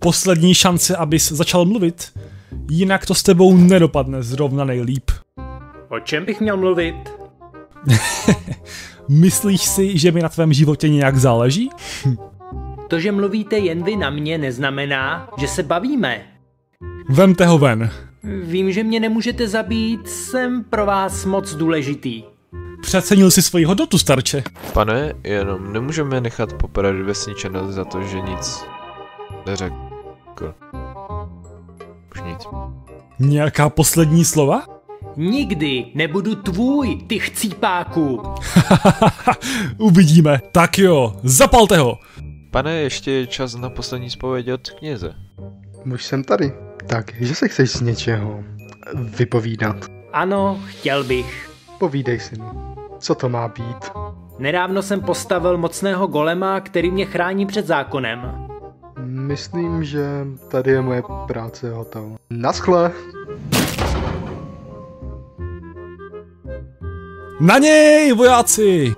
poslední šance, abys začal mluvit. Jinak to s tebou nedopadne zrovna nejlíp. O čem bych měl mluvit? Myslíš si, že mi na tvém životě nějak záleží? To, že mluvíte jen vy na mě, neznamená, že se bavíme. Vemte ho ven. Vím, že mě nemůžete zabít, jsem pro vás moc důležitý. Přecenil si svoji hodnotu, starče. Pane, jenom nemůžeme nechat popadat vesničana za to, že nic neřekl. Už nic. Nějaká poslední slova? Nikdy nebudu tvůj, ty chcípáku. Uvidíme. Tak jo, zapalte ho. Pane, ještě je čas na poslední zpověď od kněze. Už jsem tady. Tak, že se chceš z něčeho vypovídat. Ano, chtěl bych. Povídej si mi. Co to má být? Nedávno jsem postavil mocného golema, který mě chrání před zákonem. Myslím, že tady je moje práce hotová. Naschle! Na něj, vojáci!